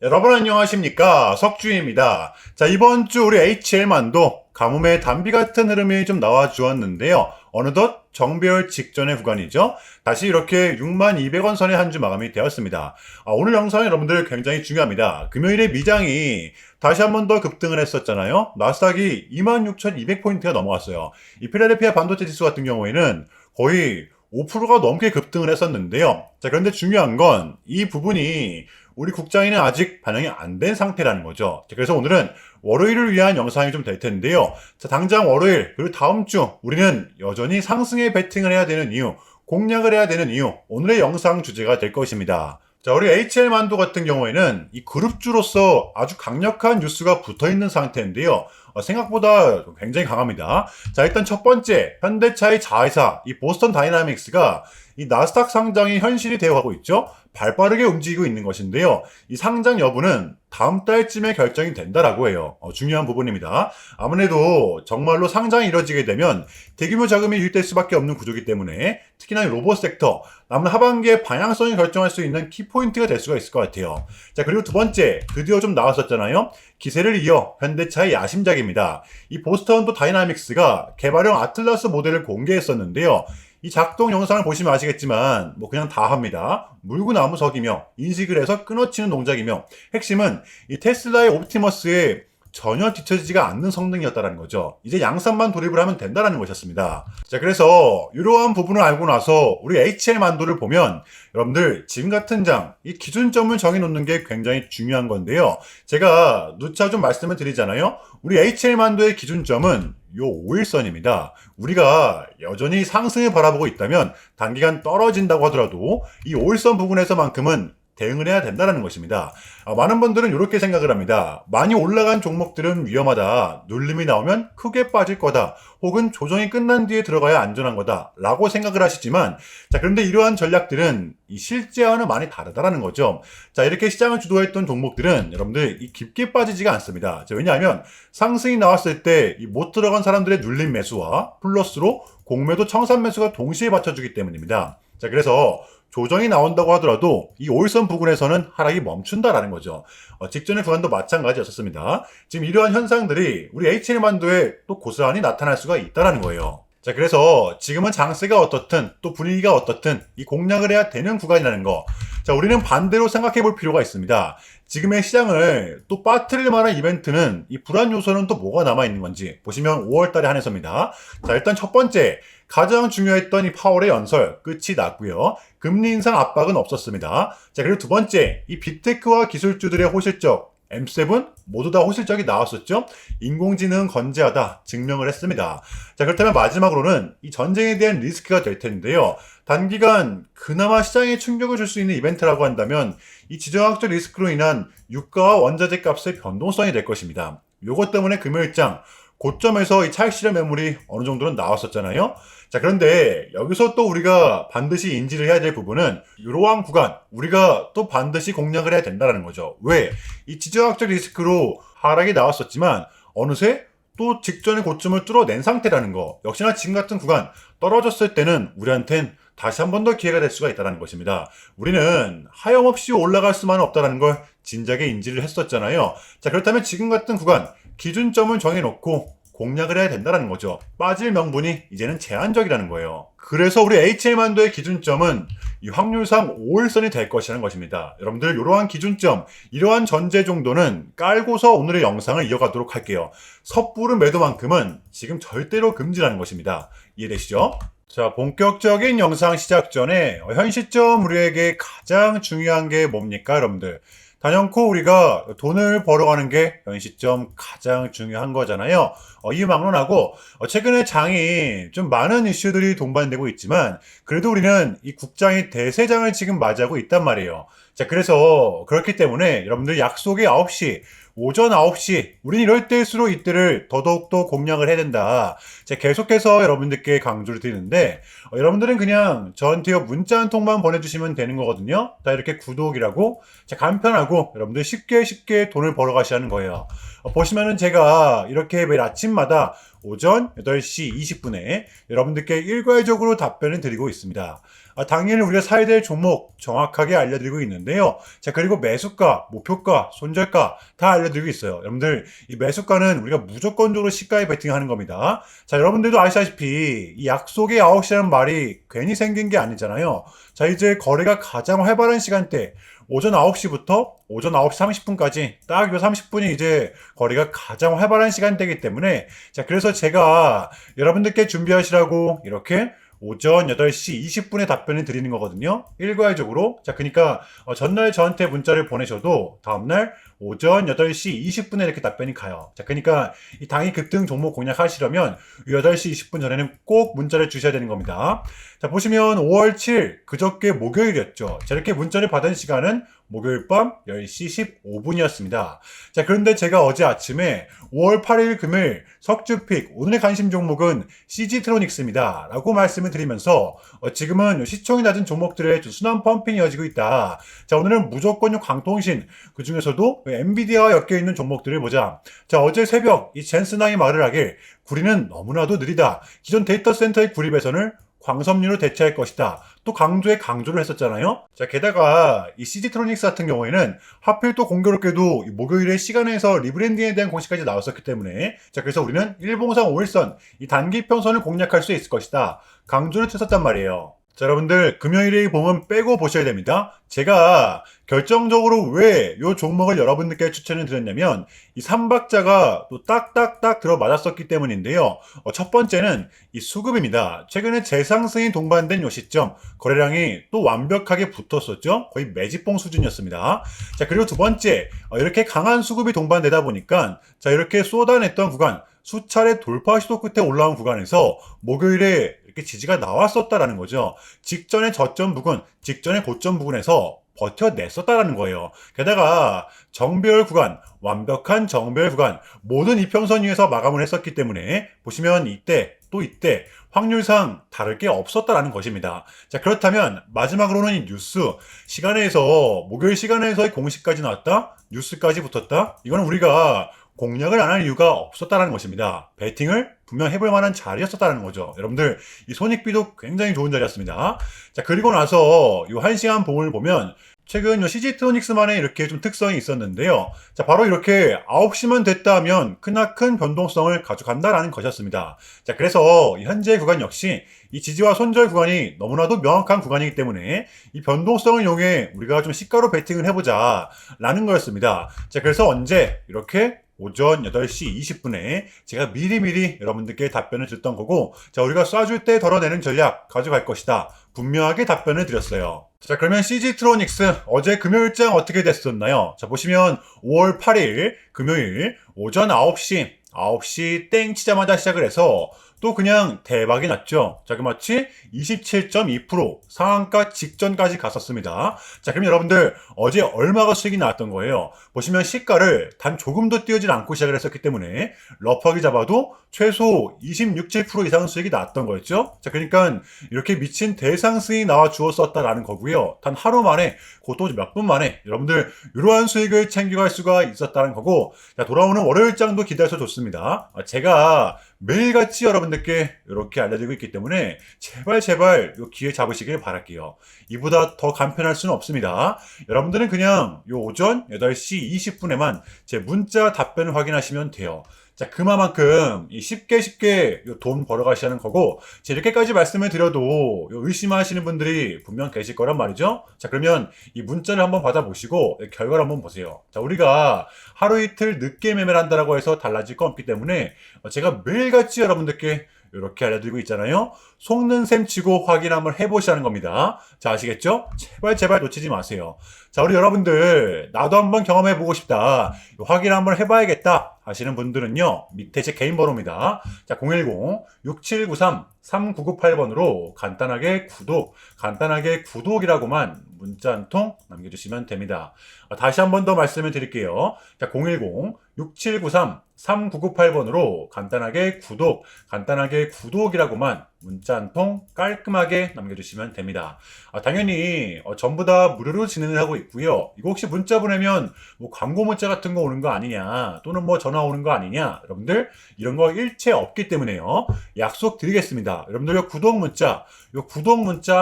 여러분 안녕하십니까, 석주입니다. 자, 이번 주 우리 HL만도 가뭄의 단비 같은 흐름이 좀 나와 주었는데요. 어느덧 정배열 직전의 구간이죠. 다시 이렇게 62,200원 선의 한 주 마감이 되었습니다. 오늘 영상 여러분들 굉장히 중요합니다. 금요일에 미장이 다시 한 번 더 급등을 했었잖아요. 나스닥이 26,200포인트가 넘어갔어요. 이 필라델피아 반도체 지수 같은 경우에는 거의 5%가 넘게 급등을 했었는데요. 자, 그런데 중요한 건 이 부분이 우리 국장에는 아직 반영이 안 된 상태라는 거죠. 자, 그래서 오늘은 월요일을 위한 영상이 좀 될 텐데요. 자, 당장 월요일 그리고 다음 주 우리는 여전히 상승에 베팅을 해야 되는 이유, 공략을 해야 되는 이유, 오늘의 영상 주제가 될 것입니다. 자, 우리 HL만도 같은 경우에는 이 그룹주로서 아주 강력한 뉴스가 붙어 있는 상태인데요. 생각보다 굉장히 강합니다. 자, 일단 첫 번째, 현대차의 자회사, 이 보스턴 다이나믹스가 이 나스닥 상장이 현실이 되어 가고 있죠. 발빠르게 움직이고 있는 것인데요. 이 상장 여부는 다음 달쯤에 결정이 된다라고 해요. 중요한 부분입니다. 아무래도 정말로 상장이 이뤄지게 되면 대규모 자금이 유입될 수밖에 없는 구조이기 때문에 특히나 로봇 섹터, 남은 하반기에 방향성을 결정할 수 있는 키포인트가 될 수가 있을 것 같아요. 자, 그리고 두 번째, 드디어 좀 나왔었잖아요. 기세를 이어 현대차의 야심작입니다. 이 보스턴 또 다이나믹스가 개발형 아틀라스 모델을 공개했었는데요. 이 작동 영상을 보시면 아시겠지만 그냥 다 합니다. 물구나무석이며 인식을 해서 끊어치는 동작이며 핵심은 이 테슬라의 옵티머스에 전혀 뒤처지지가 않는 성능이었다는 거죠. 이제 양산만 돌입을 하면 된다는 것이었습니다. 자, 그래서 이러한 부분을 알고 나서 우리 HL만도를 보면 여러분들 지금 같은 장, 이 기준점을 정해놓는 게 굉장히 중요한 건데요. 제가 누차 좀 말씀을 드리잖아요. 우리 HL만도의 기준점은 요 5일선입니다. 우리가 여전히 상승을 바라보고 있다면 단기간 떨어진다고 하더라도 이 5일선 부분에서만큼은 대응을 해야 된다는 것입니다. 많은 분들은 이렇게 생각을 합니다. 많이 올라간 종목들은 위험하다. 눌림이 나오면 크게 빠질 거다. 혹은 조정이 끝난 뒤에 들어가야 안전한 거다. 라고 생각을 하시지만, 자, 그런데 이러한 전략들은 이 실제와는 많이 다르다라는 거죠. 자, 이렇게 시장을 주도했던 종목들은 여러분들 이 깊게 빠지지가 않습니다. 자, 왜냐하면 상승이 나왔을 때 이 못 들어간 사람들의 눌림 매수와 플러스로 공매도 청산 매수가 동시에 받쳐주기 때문입니다. 자, 그래서 조정이 나온다고 하더라도 이 5일선 부근에서는 하락이 멈춘다라는 거죠. 직전의 구간도 마찬가지였었습니다. 지금 이러한 현상들이 우리 HL만도에 또 고스란히 나타날 수가 있다라는 거예요. 자, 그래서 지금은 장세가 어떻든 또 분위기가 어떻든 이 공략을 해야 되는 구간이라는 거. 자, 우리는 반대로 생각해 볼 필요가 있습니다. 지금의 시장을 또 빠뜨릴 만한 이벤트는 이 불안 요소는 또 뭐가 남아있는 건지 보시면 5월달에 한해서입니다. 자, 일단 첫 번째, 가장 중요했던 이 파월의 연설 끝이 났고요. 금리 인상 압박은 없었습니다. 자, 그리고 두 번째, 이 빅테크와 기술주들의 호실적 M7 모두 다 호실적이 나왔었죠. 인공지능 건재하다 증명을 했습니다. 자, 그렇다면 마지막으로는 이 전쟁에 대한 리스크가 될 텐데요. 단기간 그나마 시장에 충격을 줄 수 있는 이벤트라고 한다면 이 지정학적 리스크로 인한 유가와 원자재 값의 변동성이 될 것입니다. 요것 때문에 금요일장 고점에서 이 차익 실현 매물이 어느 정도는 나왔었잖아요. 자, 그런데 여기서 또 우리가 반드시 인지를 해야 될 부분은 이러한 구간 우리가 또 반드시 공략을 해야 된다는 거죠. 왜? 이 지정학적 리스크로 하락이 나왔었지만 어느새 또 직전의 고점을 뚫어낸 상태라는 거. 역시나 지금 같은 구간 떨어졌을 때는 우리한텐 다시 한 번 더 기회가 될 수가 있다는 것입니다. 우리는 하염없이 올라갈 수만은 없다는 걸 진작에 인지를 했었잖아요. 자, 그렇다면 지금 같은 구간 기준점을 정해놓고 공략을 해야 된다는 거죠. 빠질 명분이 이제는 제한적이라는 거예요. 그래서 우리 HL만도의 기준점은 이 확률상 5일선이 될 것이라는 것입니다. 여러분들 이러한 기준점, 이러한 전제 정도는 깔고서 오늘의 영상을 이어가도록 할게요. 섣부른 매도만큼은 지금 절대로 금지라는 것입니다. 이해되시죠? 자, 본격적인 영상 시작 전에 현 시점 우리에게 가장 중요한 게 뭡니까, 여러분들? 단연코 우리가 돈을 벌어가는 게 현 시점 가장 중요한 거잖아요. 이 막론하고 최근에 장이 좀 많은 이슈들이 동반되고 있지만 그래도 우리는 이 국장이 대세장을 지금 맞이하고 있단 말이에요. 자, 그래서 그렇기 때문에 여러분들 약속이 9시, 오전 9시, 우린 이럴 때일수록 이때를 더더욱더 공략을 해야 된다. 제가 계속해서 여러분들께 강조를 드리는데 여러분들은 그냥 저한테 문자 한 통만 보내주시면 되는 거거든요. 다 이렇게 구독이라고 간편하고 여러분들 쉽게 돈을 벌어 가시라는 거예요. 보시면은 제가 이렇게 매일 아침마다 오전 8시 20분에 여러분들께 일괄적으로 답변을 드리고 있습니다. 당일 우리가 사야 될 종목 정확하게 알려드리고 있는데요. 자, 그리고 매수가, 목표가, 손절가 다 알려드리고 있어요. 여러분들, 이 매수가는 우리가 무조건적으로 시가에 베팅하는 겁니다. 자, 여러분들도 아시다시피 이 약속의 9시라는 말이 괜히 생긴 게 아니잖아요. 자, 이제 거래가 가장 활발한 시간대, 오전 9시부터 오전 9시 30분까지 딱 요 30분이 이제 거래가 가장 활발한 시간대이기 때문에, 자, 그래서 제가 여러분들께 준비하시라고 이렇게 오전 8시 20분에 답변을 드리는 거거든요. 일괄적으로. 자, 그러니까 전날 저한테 문자를 보내셔도 다음날 오전 8시 20분에 이렇게 답변이 가요. 자, 그러니까 이 당일 급등 종목 공략하시려면 8시 20분 전에는 꼭 문자를 주셔야 되는 겁니다. 자, 보시면 5월 7일 그저께 목요일이었죠. 자, 이렇게 문자를 받은 시간은 목요일 밤 10시 15분이었습니다. 자, 그런데 제가 어제 아침에 5월 8일 금요일 석주픽 오늘의 관심 종목은 CG트로닉스입니다 라고 말씀을 드리면서 지금은 시총이 낮은 종목들의 순환 펌핑이 이어지고 있다. 자, 오늘은 무조건 강통신, 그 중에서도 엔비디아와 엮여있는 종목들을 보자. 자, 어제 새벽 이 젠슨왕이 말을 하길 구리는 너무나도 느리다. 기존 데이터 센터의 구리 배선을 광섬유로 대체할 것이다. 또 강조를 했었잖아요. 자, 게다가 이 CG트로닉스 같은 경우에는 하필 또 공교롭게도 목요일에 시간에서 리브랜딩에 대한 공시까지 나왔었기 때문에, 자, 그래서 우리는 일봉상 5일선 이 단기 평선을 공략할 수 있을 것이다. 강조를 했었단 말이에요. 자, 여러분들 금요일의 봉은 빼고 보셔야 됩니다. 제가 결정적으로 왜 이 종목을 여러분들께 추천을 드렸냐면 이 3박자가 또 딱딱딱 들어맞았었기 때문인데요. 첫 번째는 이 수급입니다. 최근에 재상승이 동반된 요 시점 거래량이 또 완벽하게 붙었었죠. 거의 매집봉 수준이었습니다. 자, 그리고 두 번째, 이렇게 강한 수급이 동반되다 보니까 자, 이렇게 쏟아냈던 구간 수차례 돌파 시도 끝에 올라온 구간에서 목요일에 이렇게 지지가 나왔었다라는 거죠. 직전의 저점 부근, 직전의 고점 부근에서 버텨냈었다라는 거예요. 게다가 정배열 구간, 완벽한 정배열 구간, 모든 이평선 위에서 마감을 했었기 때문에 보시면 이때 또 이때 확률상 다를 게 없었다라는 것입니다. 자, 그렇다면 마지막으로는 이 뉴스 시간에서 목요일 시간에서의 공식까지 나왔다, 뉴스까지 붙었다. 이거는 우리가 공략을 안 할 이유가 없었다는 것입니다. 베팅을 분명 해볼 만한 자리였었다는 거죠. 여러분들 이 손익비도 굉장히 좋은 자리였습니다. 자, 그리고 나서 이 1시간 봉을 보면 최근 이 CG트로닉스만의 이렇게 좀 특성이 있었는데요. 자, 바로 이렇게 9시만 됐다 하면 크나큰 변동성을 가져간다라는 것이었습니다. 자, 그래서 현재 구간 역시 이 지지와 손절 구간이 너무나도 명확한 구간이기 때문에 이 변동성을 이용해 우리가 좀 시가로 베팅을 해보자 라는 거였습니다. 자, 그래서 언제 이렇게 오전 8시 20분에 제가 미리미리 여러분들께 답변을 드렸던 거고, 자, 우리가 쏴줄 때 덜어내는 전략 가져갈 것이다. 분명하게 답변을 드렸어요. 자, 그러면 CG트로닉스 어제 금요일장 어떻게 됐었나요? 자, 보시면 5월 8일 금요일 오전 9시 땡 치자마자 시작을 해서 또 그냥 대박이 났죠. 자, 그 마치 27.2% 상한가 직전까지 갔었습니다. 자, 그럼 여러분들 어제 얼마가 수익이 나왔던 거예요? 보시면 시가를 단 조금도 띄우질 않고 시작을 했었기 때문에 러프하게 잡아도 최소 26, 7% 이상 수익이 났던 거였죠. 자, 그러니까 이렇게 미친 대상승이 나와 주었었다라는 거고요. 단 하루 만에, 그것도 몇 분 만에 여러분들 이러한 수익을 챙겨갈 수가 있었다는 거고, 자, 돌아오는 월요일장도 기대해서 좋습니다. 제가 매일같이 여러분들께 이렇게 알려드리고 있기 때문에 제발 요 기회 잡으시길 바랄게요. 이보다 더 간편할 수는 없습니다. 여러분들은 그냥 요 오전 8시 20분에만 제 문자 답변을 확인하시면 돼요. 자, 그만큼 쉽게 돈 벌어가시는 거고, 자, 이렇게까지 말씀을 드려도 의심하시는 분들이 분명 계실 거란 말이죠. 자, 그러면 이 문자를 한번 받아보시고 결과를 한번 보세요. 자, 우리가 하루 이틀 늦게 매매를 한다라고 해서 달라질 건 없기 때문에 제가 매일같이 여러분들께 이렇게 알려드리고 있잖아요. 속는 셈 치고 확인 한번 해보시라는 겁니다. 자, 아시겠죠? 제발 놓치지 마세요. 자, 우리 여러분들 나도 한번 경험해보고 싶다, 확인 한번 해봐야겠다 하시는 분들은요, 밑에 제 개인 번호입니다. 자, 010-6793-3998번으로 간단하게 구독이라고만 문자 한 통 남겨주시면 됩니다. 다시 한 번 더 말씀을 드릴게요. 자, 6793-3998번으로 간단하게 구독이라고만 문자 한 통 깔끔하게 남겨주시면 됩니다. 당연히 전부 다 무료로 진행을 하고 있고요. 이거 혹시 문자 보내면 뭐 광고 문자 같은 거 오는 거 아니냐, 또는 뭐 전화 오는 거 아니냐, 여러분들 이런 거 일체 없기 때문에요. 약속드리겠습니다. 여러분들 요 구독 문자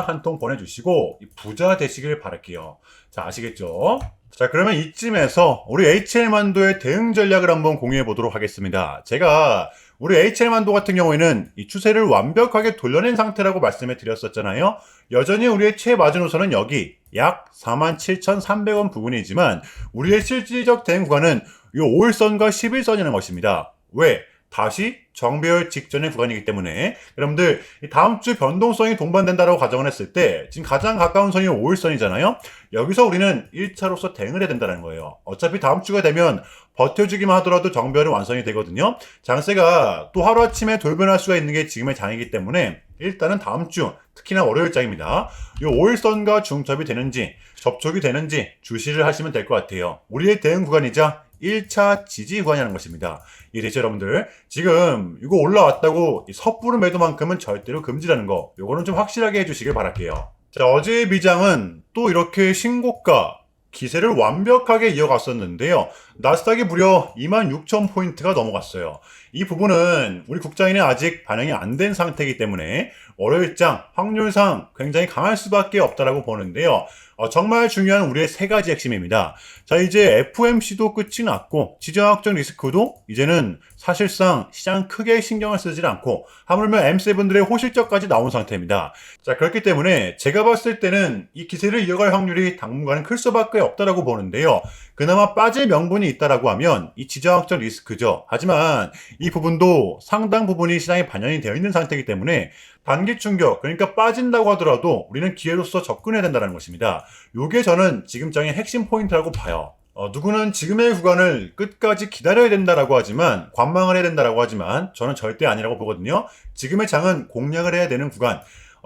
한 통 보내주시고 부자 되시길 바랄게요. 자, 아시겠죠? 자, 그러면 이쯤에서 우리 HL만도의 대응 전략을 한번 공유해 보도록 하겠습니다. 제가 우리 HL만도 같은 경우에는 이 추세를 완벽하게 돌려낸 상태라고 말씀해 드렸었잖아요. 여전히 우리의 최마지노선은 여기 약 47,300원 부분이지만 우리의 실질적 대응 구간은 이 5일선과 11선이라는 것입니다. 왜? 다시 정배열 직전의 구간이기 때문에 여러분들 다음 주 변동성이 동반된다고 가정을 했을 때 지금 가장 가까운 선이 5일선이잖아요. 여기서 우리는 1차로서 대응을 해야 된다는 거예요. 어차피 다음 주가 되면 버텨주기만 하더라도 정배열은 완성이 되거든요. 장세가 또 하루아침에 돌변할 수가 있는 게 지금의 장이기 때문에 일단은 다음 주 특히나 월요일장입니다. 이 5일선과 중첩이 되는지 접촉이 되는지 주시를 하시면 될 것 같아요. 우리의 대응 구간이자 1차 지지 구간이라는 것입니다. 이해되죠, 여러분들? 지금 이거 올라왔다고 섣부른 매도만큼은 절대로 금지라는 거, 요거는 좀 확실하게 해주시길 바랄게요. 자, 어제의 미장은 또 이렇게 신고가 기세를 완벽하게 이어갔었는데요. 나스닥이 무려 26,000포인트가 넘어갔어요. 이 부분은 우리 국장인은 아직 반영이 안 된 상태이기 때문에 월요일장 확률상 굉장히 강할 수밖에 없다라고 보는데요. 정말 중요한 우리의 세 가지 핵심입니다. 자, 이제 FOMC도 끝이 났고 지정학적 리스크도 이제는 사실상 시장 크게 신경을 쓰지 않고 하물며 M7들의 호실적까지 나온 상태입니다. 자, 그렇기 때문에 제가 봤을 때는 이 기세를 이어갈 확률이 당분간은 클 수밖에 없다라고 보는데요. 그나마 빠질 명분이 있다라고 하면 이 지정학적 리스크죠. 하지만 이 부분도 상당 부분이 시장에 반영이 되어 있는 상태이기 때문에 단기 충격, 그러니까 빠진다고 하더라도 우리는 기회로서 접근해야 된다는 것입니다. 요게 저는 지금장의 핵심 포인트라고 봐요. 누구는 지금의 구간을 끝까지 기다려야 된다라고 하지만, 관망을 해야 된다라고 하지만 저는 절대 아니라고 보거든요. 지금의 장은 공략을 해야 되는 구간,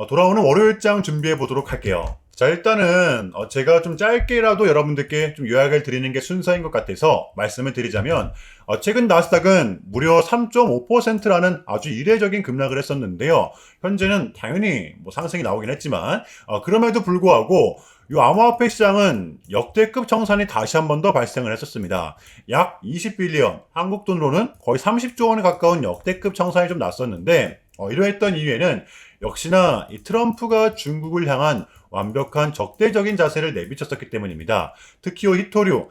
돌아오는 월요일장 준비해 보도록 할게요. 자, 일단은 제가 좀 짧게라도 여러분들께 좀 요약을 드리는 게 순서인 것 같아서 말씀을 드리자면, 최근 나스닥은 무려 3.5%라는 아주 이례적인 급락을 했었는데요. 현재는 당연히 뭐 상승이 나오긴 했지만 그럼에도 불구하고 이 암호화폐 시장은 역대급 청산이 다시 한 번 더 발생을 했었습니다. 약 20빌리언, 한국 돈으로는 거의 30조 원에 가까운 역대급 청산이 좀 났었는데, 이러했던 이유에는 역시나 이 트럼프가 중국을 향한 완벽한 적대적인 자세를 내비쳤었기 때문입니다. 특히 히토류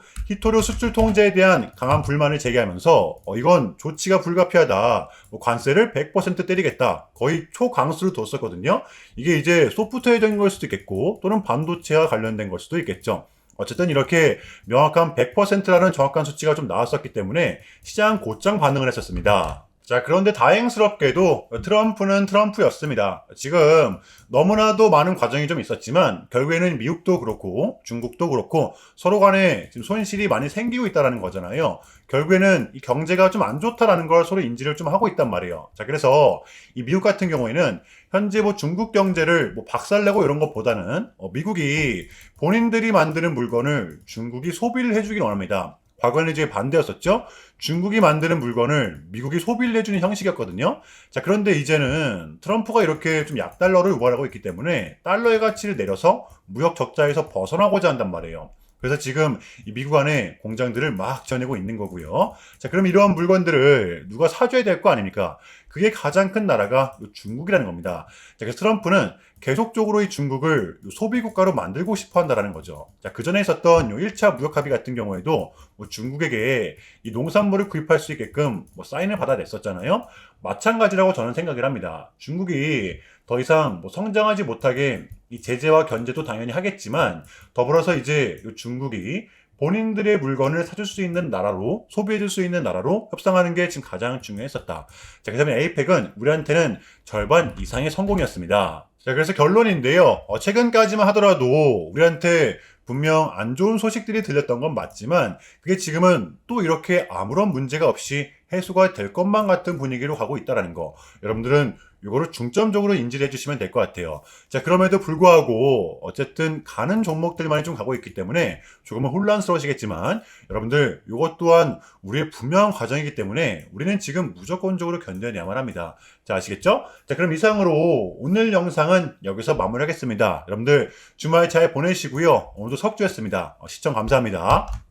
수출 통제에 대한 강한 불만을 제기하면서 이건 조치가 불가피하다, 관세를 100% 때리겠다, 거의 초강수를 뒀었거든요. 이게 이제 소프트웨어적인 걸 수도 있겠고 또는 반도체와 관련된 걸 수도 있겠죠. 어쨌든 이렇게 명확한 100%라는 정확한 수치가 좀 나왔었기 때문에 시장 곧장 반응을 했었습니다. 자, 그런데 다행스럽게도 트럼프는 트럼프였습니다. 지금 너무나도 많은 과정이 좀 있었지만 결국에는 미국도 그렇고 중국도 그렇고 서로 간에 지금 손실이 많이 생기고 있다는 거잖아요. 결국에는 이 경제가 좀 안 좋다라는 걸 서로 인지를 좀 하고 있단 말이에요. 자, 그래서 이 미국 같은 경우에는 현재 뭐 중국 경제를 뭐 박살내고 이런 것보다는 미국이 본인들이 만드는 물건을 중국이 소비를 해주길 원합니다. 과거에는 이제 반대였었죠. 중국이 만드는 물건을 미국이 소비를 해주는 형식이었거든요. 자, 그런데 이제는 트럼프가 이렇게 좀 약달러를 유발하고 있기 때문에 달러의 가치를 내려서 무역 적자에서 벗어나고자 한단 말이에요. 그래서 지금 이 미국 안에 공장들을 막 지어내고 있는 거고요. 자, 그럼 이러한 물건들을 누가 사줘야 될 거 아닙니까? 그게 가장 큰 나라가 중국이라는 겁니다. 자, 그래서 트럼프는 계속적으로 이 중국을 소비국가로 만들고 싶어 한다는 거죠. 자, 그 전에 있었던 1차 무역 합의 같은 경우에도 중국에게 이 농산물을 구입할 수 있게끔 사인을 받아냈었잖아요. 마찬가지라고 저는 생각을 합니다. 중국이 더 이상 성장하지 못하게 이 제재와 견제도 당연히 하겠지만 더불어서 이제 중국이 본인들의 물건을 사줄 수 있는 나라로, 소비해줄 수 있는 나라로 협상하는 게 지금 가장 중요했었다. 자, 그래서 에이펙은 우리한테는 절반 이상의 성공이었습니다. 자, 그래서 결론인데요. 최근까지만 하더라도 우리한테 분명 안 좋은 소식들이 들렸던 건 맞지만 그게 지금은 또 이렇게 아무런 문제가 없이 해소가 될 것만 같은 분위기로 가고 있다라는 거. 여러분들은 이거를 중점적으로 인지를 해주시면 될 것 같아요. 자, 그럼에도 불구하고 어쨌든 가는 종목들만이 좀 가고 있기 때문에 조금은 혼란스러우시겠지만 여러분들 이것 또한 우리의 분명한 과정이기 때문에 우리는 지금 무조건적으로 견뎌내야만 합니다. 자, 아시겠죠? 자, 그럼 이상으로 오늘 영상은 여기서 마무리하겠습니다. 여러분들 주말 잘 보내시고요. 오늘도 석주였습니다. 시청 감사합니다.